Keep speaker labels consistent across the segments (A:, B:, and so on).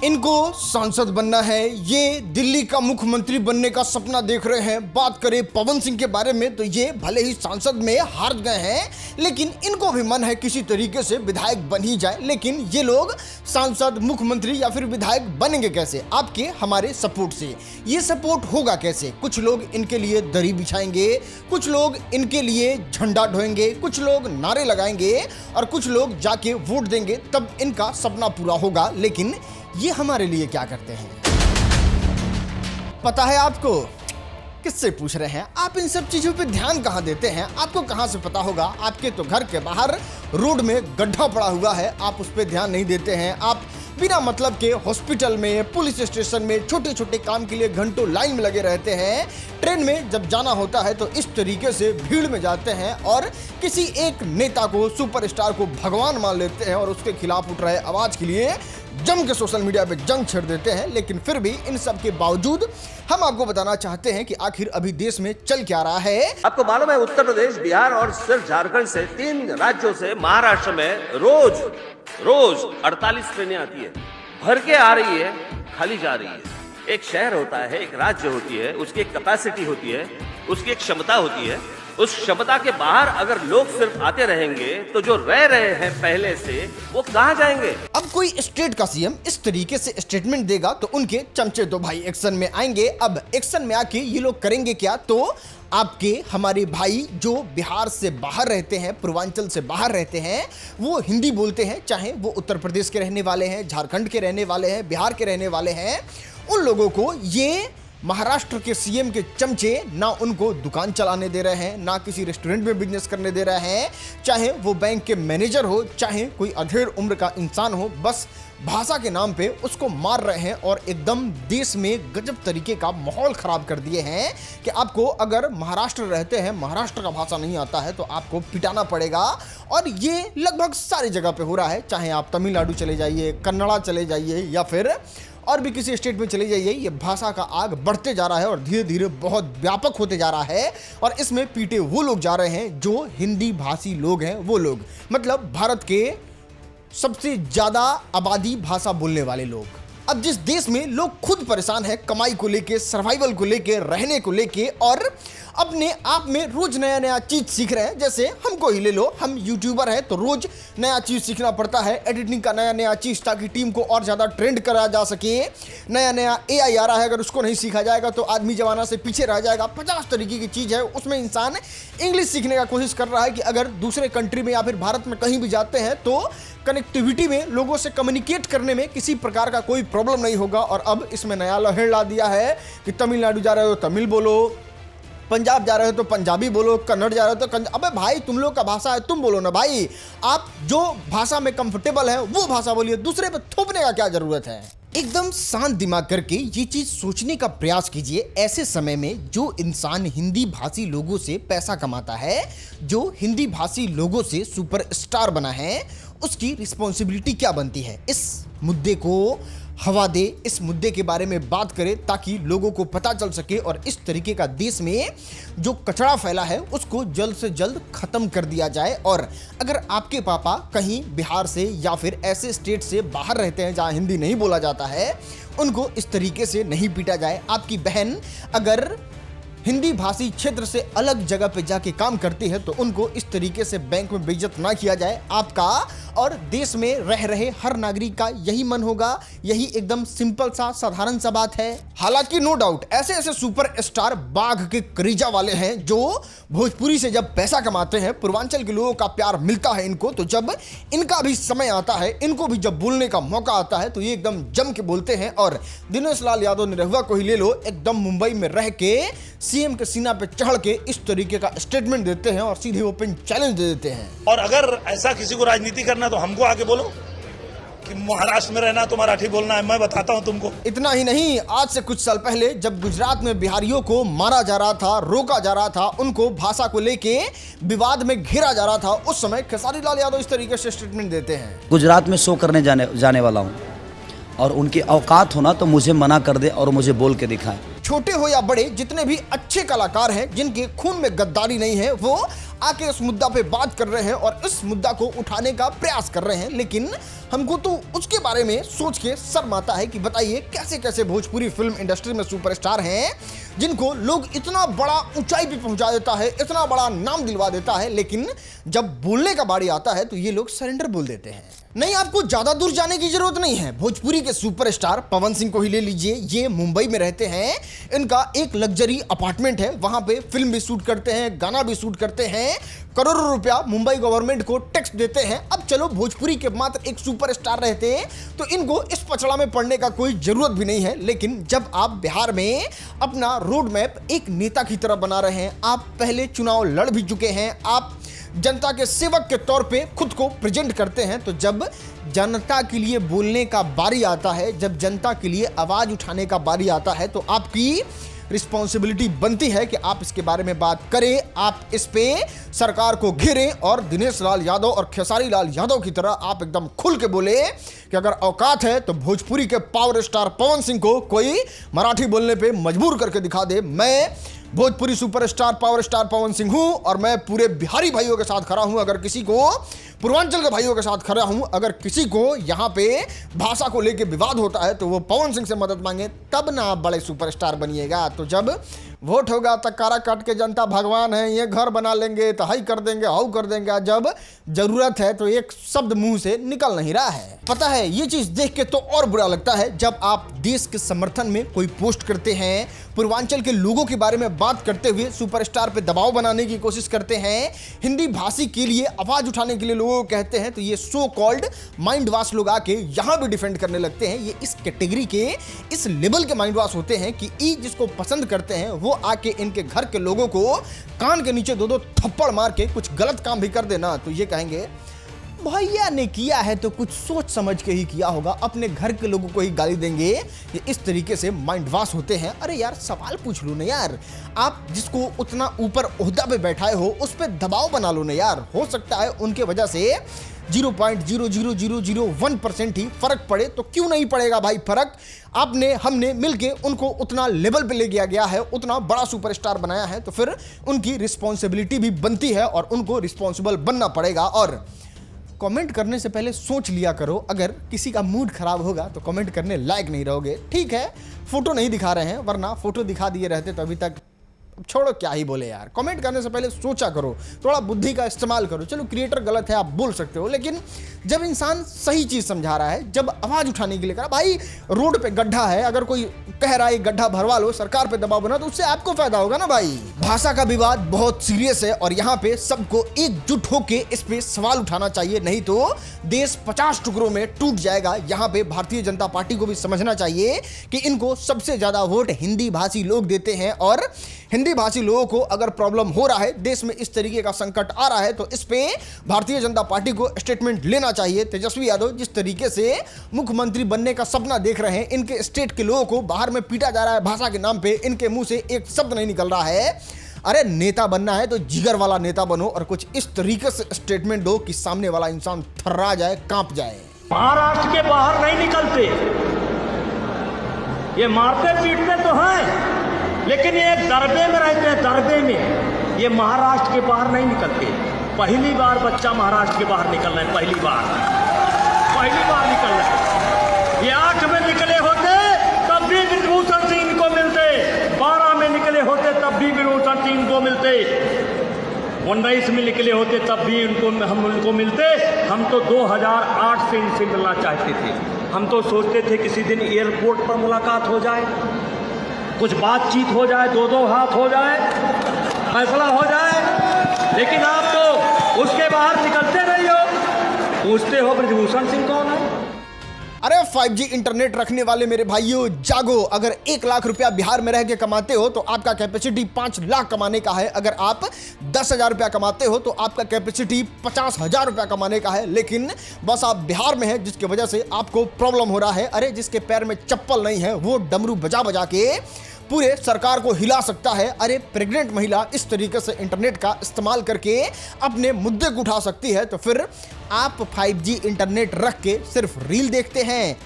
A: इनको सांसद बनना है, ये दिल्ली का मुख्यमंत्री बनने का सपना देख रहे हैं। बात करें पवन सिंह के बारे में तो ये भले ही सांसद में हार गए हैं, लेकिन इनको भी मन है किसी तरीके से विधायक बन ही जाए। लेकिन ये लोग सांसद, मुख्यमंत्री या फिर विधायक बनेंगे कैसे? आपके हमारे सपोर्ट से। ये सपोर्ट होगा कैसे? कुछ लोग इनके लिए दरी बिछाएंगे, कुछ लोग इनके लिए झंडा ढोएंगे, कुछ लोग नारे लगाएंगे और कुछ लोग जाके वोट देंगे, तब इनका सपना पूरा होगा। लेकिन ये हमारे लिए क्या करते हैं पता है आपको? किससे पूछ रहे हैं आप? इन सब चीजों पे ध्यान कहां देते हैं? आपको कहां से पता होगा? आपके तो घर के बाहर रोड में गड्ढा पड़ा हुआ है, आप उस पर ध्यान नहीं देते हैं। आप बिना मतलब के हॉस्पिटल में, पुलिस स्टेशन में छोटे छोटे काम के लिए घंटों लाइन में लगे रहते हैं। ट्रेन में जब जाना होता है तो इस तरीके से भीड़ में जाते हैं और किसी एक नेता को, सुपरस्टार को भगवान मान लेते हैं और उसके खिलाफ उठ रहे आवाज के लिए जम के सोशल मीडिया पे जंग छेड़ देते हैं। लेकिन फिर भी इन सब के बावजूद हम आपको बताना चाहते हैं कि आखिर अभी देश में चल क्या रहा है।
B: आपको मालूम है उत्तर प्रदेश, बिहार और सिर्फ झारखंड से 3 राज्यों से महाराष्ट्र में रोज 48 ट्रेनें आती है, भर के आ रही है, खाली जा रही है। एक शहर होता है, एक राज्य होती है, उसकी एक कैपेसिटी होती है, उसकी एक क्षमता होती है। उस क्षमता के बाहर अगर लोग सिर्फ आते रहेंगे तो जो रह रहे हैं पहले से वो कहां जाएंगे?
A: अब कोई स्टेट का सीएम इस तरीके से स्टेटमेंट देगा तो उनके चमचे तो भाई एक्शन में आएंगे। अब एक्शन में आके ये लोग करेंगे क्या? तो आपके हमारे भाई जो बिहार से बाहर रहते हैं, पूर्वांचल से बाहर रहते हैं, वो हिंदी बोलते हैं, चाहे वो उत्तर प्रदेश के रहने वाले हैं, झारखंड के रहने वाले हैं, बिहार के रहने वाले हैं, उन लोगों को ये महाराष्ट्र के सीएम के चमचे ना उनको दुकान चलाने दे रहे हैं, ना किसी रेस्टोरेंट में बिजनेस करने दे रहे हैं, चाहे वो बैंक के मैनेजर हो, चाहे कोई अधेड़ उम्र का इंसान हो, बस भाषा के नाम पे उसको मार रहे हैं और एकदम देश में गजब तरीके का माहौल खराब कर दिए हैं कि आपको अगर महाराष्ट्र रहते हैं, महाराष्ट्र का भाषा नहीं आता है तो आपको पिटाना पड़ेगा। और ये लगभग सारी जगह पे हो रहा है, चाहे आप तमिलनाडु चले जाइए, कन्नड़ा चले जाइए या फिर और भी किसी स्टेट में चले जाइए, ये भाषा का आग बढ़ते जा रहा है और धीरे धीरे बहुत व्यापक होते जा रहा है। और इसमें पीटे वो लोग जा रहे हैं जो हिंदी भाषी लोग हैं, वो लोग मतलब भारत के सबसे ज्यादा आबादी भाषा बोलने वाले लोग। अब जिस देश में लोग खुद परेशान हैं कमाई को लेके, सर्वाइवल को लेके, रहने को लेके और अपने आप में रोज नया नया चीज सीख रहे हैं। जैसे हमको ही ले लो, हम यूट्यूबर हैं तो रोज नया चीज सीखना पड़ता है, एडिटिंग का नया नया चीज, ताकि टीम को और ज्यादा ट्रेंड करा जा सके। नया नया एआई आ रहा है, अगर उसको नहीं सीखा जाएगा तो आदमी जमाना से पीछे रह जाएगा। 50 तरीके की चीज है, उसमें इंसान इंग्लिश सीखने का कोशिश कर रहा है कि अगर दूसरे कंट्री में या फिर भारत में कहीं भी जाते हैं तो कनेक्टिविटी में, लोगों से कम्युनिकेट करने में किसी प्रकार का कोई प्रॉब्लम नहीं होगा। और अब इसमें नया लहर ला दिया है कि तमिलनाडु जा रहे हो तमिल बोलो, पंजाब जा रहे हो तो पंजाबी बोलो, कन्नड़ जा रहे हो तो अबे भाई तुम लोग का भाषा है, तुम बोलो ना भाई। आप जो भाषा में कंफर्टेबल है वो भाषा बोलिए, दूसरे पे थोपने का क्या जरूरत है? एकदम शांत दिमाग करके ये चीज सोचने का प्रयास कीजिए। ऐसे समय में जो इंसान हिंदी भाषी लोगों से पैसा कमाता है, जो हिंदी भाषी लोगों से सुपरस्टार बना है, उसकी रिस्पॉन्सिबिलिटी क्या बनती है? इस मुद्दे को हवा दे, इस मुद्दे के बारे में बात करें ताकि लोगों को पता चल सके और इस तरीके का देश में जो कचरा फैला है उसको जल्द से जल्द खत्म कर दिया जाए। और अगर आपके पापा कहीं बिहार से या फिर ऐसे स्टेट से बाहर रहते हैं जहां हिंदी नहीं बोला जाता है, उनको इस तरीके से नहीं पीटा जाए। आपकी बहन अगर हिंदी भाषी क्षेत्र से अलग जगह पे जाके काम करती है तो उनको इस तरीके से बैंक में बेइज्जत ना किया जाए। आपका और देश में रह रहे हर नागरिक का यही मन होगा, यही एकदम सिंपल सा साधारण सा बात है। हालांकि नो डाउट ऐसे ऐसे सुपरस्टार बाघ के करीजा वाले हैं जो भोजपुरी से जब पैसा कमाते हैं, पूर्वांचल के लोगों का प्यार मिलता है इनको, तो जब इनका भी समय आता है, इनको भी जब बोलने का मौका आता है तो ये एकदम जम के बोलते हैं। और दिनेश लाल यादव निरहुआ को ही ले लो, एकदम मुंबई में रह के सीएम के सीना पे चढ़ के इस तरीके का स्टेटमेंट देते हैं और सीधे ओपन चैलेंज दे देते हैं।
C: और अगर ऐसा किसी को राजनीति करना तो हमको आके बोलो कि महाराष्ट्र में रहना तो मराठी बोलना है, मैं बताता हूं तुमको।
A: इतना ही नहीं, आज से कुछ साल पहले जब गुजरात में बिहारियों को मारा जा रहा था, रोका जा रहा था, उनको भाषा को लेके विवाद में घेरा जा रहा था, उस समय खेसारी लाल यादव इस तरीके से स्टेटमेंट देते हैं।
D: गुजरात में शो करने जाने वाला हूँ और उनकी औकात होना तो मुझे मना कर दे और मुझे बोल के दिखाए।
A: छोटे हो या बड़े, जितने भी अच्छे कलाकार हैं जिनके खून में गद्दारी नहीं है, वो आके इस मुद्दा पे बात कर रहे हैं और इस मुद्दा को उठाने का प्रयास कर रहे हैं, लेकिन हमको तो उसके बारे में सोच के शर्म आता है कि बताइए कैसे कैसे भोजपुरी फिल्म इंडस्ट्री में सुपरस्टार हैं जिनको लोग इतना बड़ा ऊंचाई पे पहुंचा देता है, इतना बड़ा नाम दिलवा देता है, लेकिन जब बोलने का बारी आता है तो ये लोग सरेंडर बोल देते हैं। नहीं, आपको ज्यादा दूर जाने की जरूरत नहीं है। भोजपुरी के सुपरस्टार पवन सिंह को ही ले लीजिए। ये मुंबई में रहते हैं, इनका एक लग्जरी अपार्टमेंट है, वहां पे फिल्म भी शूट करते हैं, गाना भी शूट करते हैं, करोड़ों रुपया मुंबई गवर्नमेंट को टैक्स देते हैं। अब चलो भोजपुरी के मात्र एक सुपरस्टार रहते हैं तो इनको इस पचड़ा में पड़ने का कोई जरूरत भी नहीं है। लेकिन जब आप बिहार में अपना रोड मैप एक नेता की तरह बना रहे हैं, आप पहले चुनाव लड़ भी चुके हैं, आप जनता के सेवक के तौर पे खुद को प्रेजेंट करते हैं, तो जब जनता के लिए बोलने का बारी आता है, जब जनता के लिए आवाज उठाने का बारी आता है, तो आपकी रिस्पॉन्सिबिलिटी बनती है कि आप इसके बारे में बात करें, आप इस पे सरकार को घेरें और दिनेश लाल यादव और खेसारी लाल यादव की तरह आप एकदम खुल के बोले कि अगर औकात है तो भोजपुरी के पावर स्टार पवन सिंह को कोई मराठी बोलने पे मजबूर करके दिखा दे। मैं Bhojpuri superstar power star Pawan Singh हूं और मैं पूरे बिहारी भाइयों के साथ खड़ा हूं। अगर किसी को पूर्वांचल के भाइयों के साथ खड़ा हूं, अगर किसी को यहां पे भाषा को लेके विवाद होता है तो वो पवन सिंह से मदद मांगे, तब ना आप बड़े सुपरस्टार बनिएगा। तो जब वोट होगा तो कारा काट के जनता भगवान है, ये घर बना लेंगे तो हाई कर देंगे, हाउ कर देंगे, जब जरूरत है तो एक शब्द मुंह से निकल नहीं रहा है। पता है, ये चीज देख के तो और बुरा लगता है जब आप देश के समर्थन में कोई पोस्ट करते हैं, पूर्वांचल के लोगों के बारे में बात करते हुए सुपरस्टार पे दबाव बनाने की कोशिश करते हैं, हिंदी भाषी के लिए आवाज उठाने के लिए लोगों को कहते हैं, तो ये सो कॉल्ड माइंड वॉश लोग आके यहां भी डिफेंड करने लगते हैं। ये इस कैटेगरी के, इस लेवल के माइंड वॉश होते हैं कि ई जिसको पसंद करते हैं वो आके इनके घर के लोगों को कान के नीचे 2-2 थप्पड़ मार के कुछ गलत काम भी कर देना तो ये कहेंगे भैया ने किया है तो कुछ सोच समझ के ही किया होगा, अपने घर के लोगों को ही गाली देंगे। ये इस तरीके से माइंड वॉश होते हैं। अरे यार, सवाल पूछ लो ना यार, आप जिसको उतना ऊपर ओहदा पे बैठाए हो उस पर दबाव बना लो ना यार। हो सकता है उनके वजह से 0.00001% ही फर्क पड़े, तो क्यों नहीं पड़ेगा भाई फर्क। आपने हमने मिलके उनको उतना लेवल पे ले गया है, उतना बड़ा सुपरस्टार बनाया है, तो फिर उनकी रिस्पॉन्सिबिलिटी भी बनती है और उनको रिस्पॉन्सिबल बनना पड़ेगा। और कमेंट करने से पहले सोच लिया करो, अगर किसी का मूड खराब होगा तो कमेंट करने लायक नहीं रहोगे। ठीक है, फोटो नहीं दिखा रहे हैं, वरना फोटो दिखा दिए रहते तो अभी तक। छोड़ो, क्या ही बोले यार, कमेंट करने से पहले सोचा करो, थोड़ा बुद्धि का इस्तेमाल करो। चलो क्रिएटर गलत है, आप बोल सकते हो, लेकिन जब इंसान सही चीज समझा रहा है, जब आवाज उठाने के लिए करा, भाई रोड पे गड्ढा है, अगर कोई कह रहा है गड्ढा भरवा लो, सरकार पे दबाव बना, तो उससे आपको फायदा होगा ना भाई। भाषा का विवाद बहुत सीरियस है और यहाँ पे सबको एकजुट होके इस पे सवाल उठाना चाहिए, नहीं तो देश 50 टुकड़ों में टूट जाएगा। यहाँ पे भारतीय जनता पार्टी को भी समझना चाहिए कि इनको सबसे ज्यादा वोट हिंदी भाषी लोग देते हैं और हिंदी भाषी लोगों को अगर प्रॉब्लम हो रहा है, देश में इस तरीके का संकट आ रहा है, तो इस पे भारतीय जनता पार्टी को स्टेटमेंट लेना चाहिए। तेजस्वी यादव जिस तरीके से मुख्यमंत्री बनने का सपना देख रहे हैं, इनके स्टेट के लोगों को बाहर में पीटा जा रहा है भाषा के नाम पे, इनके मुंह से एक शब्द नहीं निकल रहा है। अरे नेता बनना है तो जिगर वाला नेता बनो और कुछ इस तरीके से स्टेटमेंट दो कि सामने वाला इंसान थर्रा जाए, कांप जाए।
E: महाराष्ट्र के बाहर नहीं निकलते, ये मारते पीटते तो हैं, लेकिन ये एक दरबे में रहते हैं, दरबे में। ये महाराष्ट्र के बाहर नहीं निकलते। पहली बार बच्चा महाराष्ट्र के बाहर निकल रहा है, पहली बार निकल रहा है। ये 8 में निकले होते तब भी विभूषण सिंह को मिलते, 12 में निकले होते तब भी विभूषण सिंह को मिलते, 19 में निकले होते तब भी हम उनको मिलते। हम तो 2008 से इनसे मिलना चाहते थे। हम तो सोचते थे किसी दिन एयरपोर्ट पर मुलाकात हो जाए, कुछ बातचीत हो जाए, 2-2 हाथ हो जाए, फैसला हो जाए, लेकिन आप तो उसके बाहर निकलते नहीं हो। पूछते हो ब्रजभूषण सिंह कौन है?
A: अरे 5G इंटरनेट रखने वाले मेरे भाइयों, जागो। अगर 1 लाख रुपया बिहार में रह के कमाते हो तो आपका कैपेसिटी 5 लाख कमाने का है। अगर आप 10,000 रुपया कमाते हो तो आपका कैपेसिटी 50,000 रुपया कमाने का है। लेकिन बस आप बिहार में हैं, जिसकी वजह से आपको प्रॉब्लम हो रहा है। अरे जिसके पैर में चप्पल नहीं है वो डमरू बजा बजा के पूरे सरकार को हिला सकता है। अरे प्रेग्नेंट महिला इस तरीके से इंटरनेट का इस्तेमाल करके अपने मुद्दे को उठा सकती है, तो फिर आप 5G इंटरनेट रख के सिर्फ रील देखते हैं।
F: ओ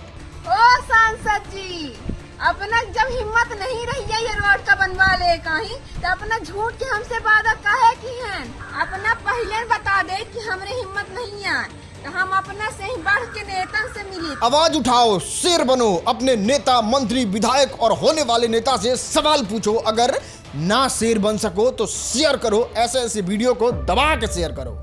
F: सांसद जी, अपना जब हिम्मत नहीं रही है ये रोड का बनवा ले कहीं तो अपना झूठ के हमसे वादा काहे की हैं। अपना पहले बता दे कि हमरे हिम्मत नहीं है तो हम अपना से ही बढ़ के नेता से मिली।
A: आवाज उठाओ, शेर बनो, अपने नेता, मंत्री, विधायक और होने वाले नेता से सवाल पूछो। अगर ना शेर बन सको तो शेयर करो, ऐसे ऐसे वीडियो को दबा के शेयर करो।